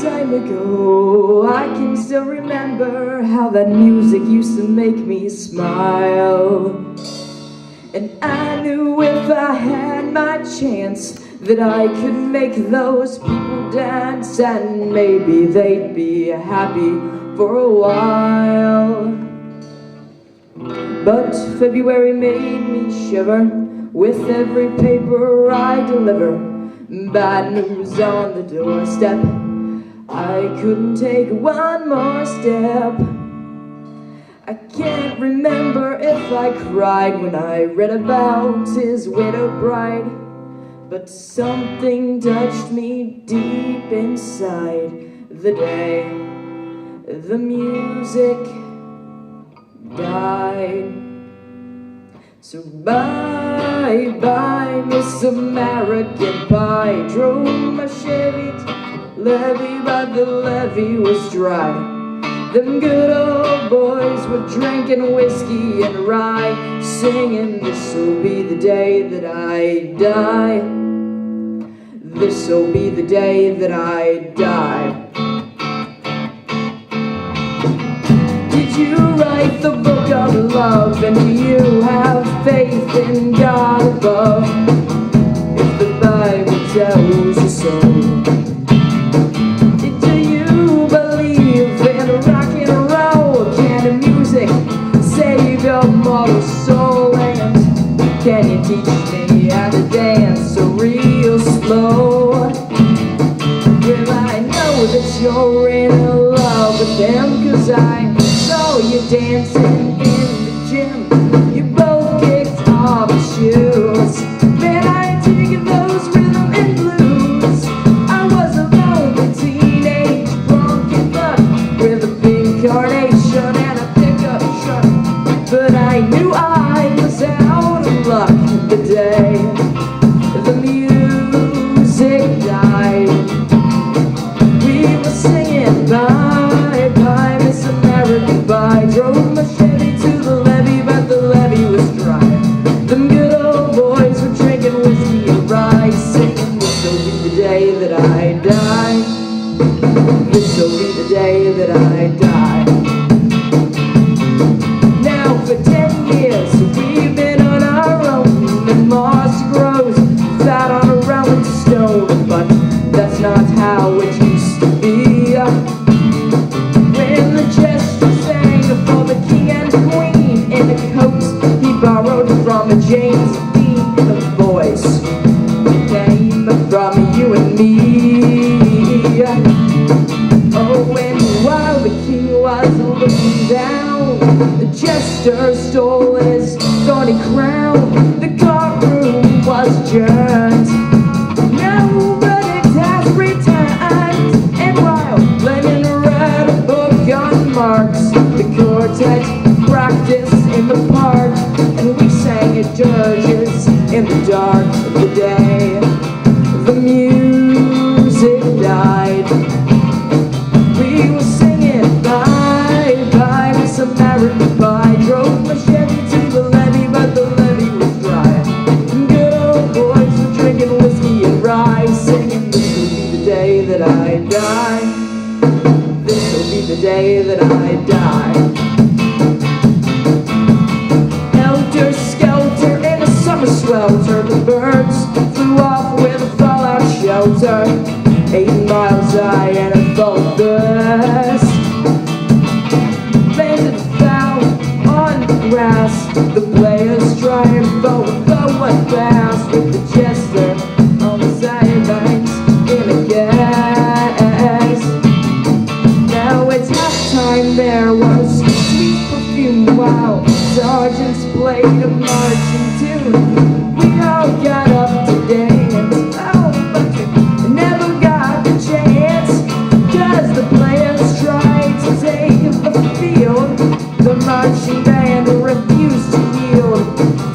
time ago, I can still remember how that music used to make me smile. And I knew if I had my chance that I could make those people dance, and maybe they'd be happy for a while. But February made me shiver with every paper I deliver. Bad news on the doorstep, I couldn't take one more step. I can't remember if I cried when I read about his widowed bride, but something touched me deep inside the day the music died. So bye bye Miss American Pie. Drove my Chevy to levee, but the levee was dry. Them good old boys were drinking whiskey and rye, singing, this'll be the day that I die. This'll be the day that I die. Did you write the book of love, and do you have faith in God above? If the Bible tells you so, do you believe in rock and roll? Can the music save your mortal soul? And can you teach me how to dance so real slow? Well, I know that you're in love with them, 'cause I saw you dancing in the gym. You both kicked off your shoes. Man, I dig those rhythm and blues. I was a lonely teenage drunken buck with a big carnation and a pickup truck, but I knew I was out of luck the day the music died. We were singing bye bye Miss American Pie. Drove my Chevy to the levee, but the levee was dry. Them good old boys were drinking whiskey and rye, singing, this'll be the day that I die. This'll be the day that I die. Now for 10 years we've been on our own, and moss grows fat on a rolling stone, but that's not how it used to be. When the jester sang for the king and queen in a coat he borrowed from a James Dean, and the voice came from you and me. Oh, and while the king was looking down, the jester stole his thorny crown. The courtroom was adjourned. No verdict has returned, and while Lenin read a book on Marx, the quartet practiced in the park, and we sang at dirges in the dark of the day the music died. We were singing bye bye Miss American Pie. Drove my Chevy to the levee, but the levee was dry. Good old boys were drinking whiskey and rye, singing, this'll be the day that I die. This'll be the day that I die. Helter skelter in a summer swelter, the birds flew off with a fallout shelter. 8 miles high and it felt best. Landed foul on the grass, the players tried but went fast, with the jester on the sidelines in a gas. Now it's halftime, there was sweet perfume while sergeants played a marching tune. We all got up to dance, oh, but we never got the chance, 'cause the players tried to take the field. The marching band refused to yield.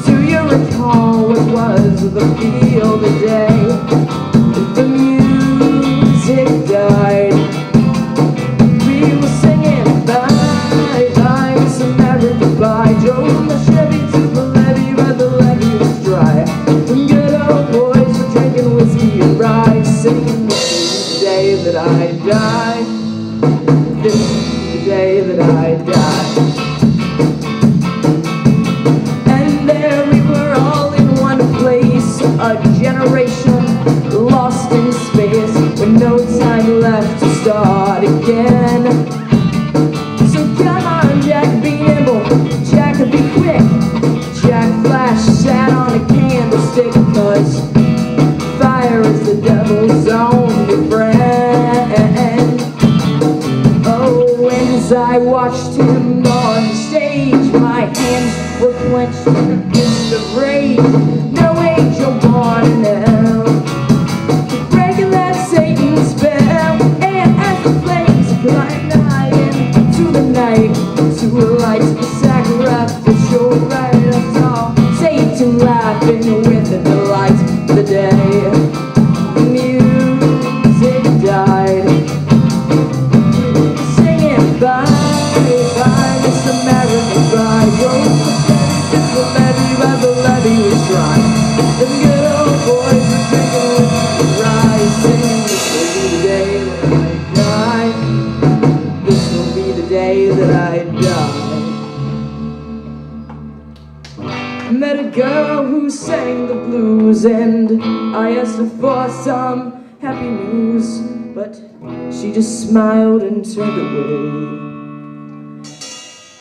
Do you recall what was the feel? day that I die. This is the day that I die. And there we were all in one place, a generation lost in space, with no time left to start again. So come on, Jack, be nimble, Jack, be quick. Jack Flash sat on a candlestick, 'cause fire is the devil's only friend. Oh, as I watched him on stage, my hands were clenched in a fist of rage. No angel born in hell could break that Satan's spell. And as the flames climbed high into the night, to light the sacrificial rite, I saw Satan laughing with the delight of the day. The music died, singing bye, bye, Miss American Bride. Rose the levee, but the levee was dry. The good old boys were drinking with rye, singing, this will be the day that I die. This will be the day that I die. I met a girl who sang the blues, and I asked her for some happy news, but she just smiled and turned away.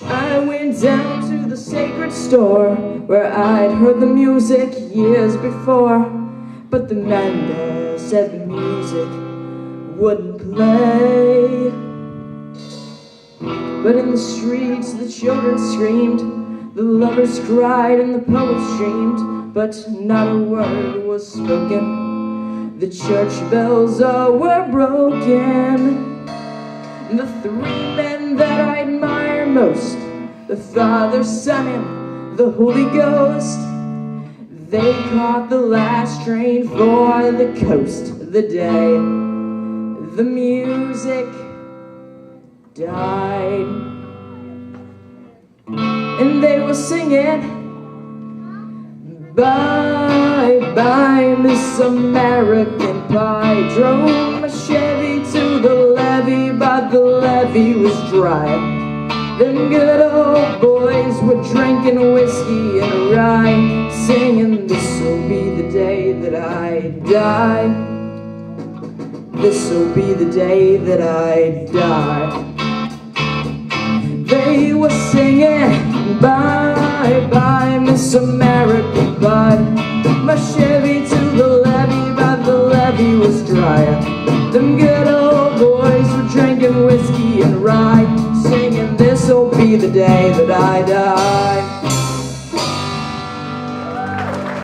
I went down to the sacred store where I'd heard the music years before, but the man there said the music wouldn't play. But in the streets the children screamed, the lovers cried, and the poets dreamed, but not a word was spoken. The church bells were broken. The three men that I admire most, the Father, Son, and the Holy Ghost, they caught the last train for the coast. The day the music died, and they were singing, bye, bye, Miss American Pie. Drove my Chevy to the levee, but the levee was dry. Them good old boys were drinking whiskey and rye, singing, this'll be the day that I die. This'll be the day that I die. They were singing, bye, bye, Miss American Pie. My Chevy to the levee, but the levee was dry. Them good old boys were drinking whiskey and rye, singing, this'll be the day that I die.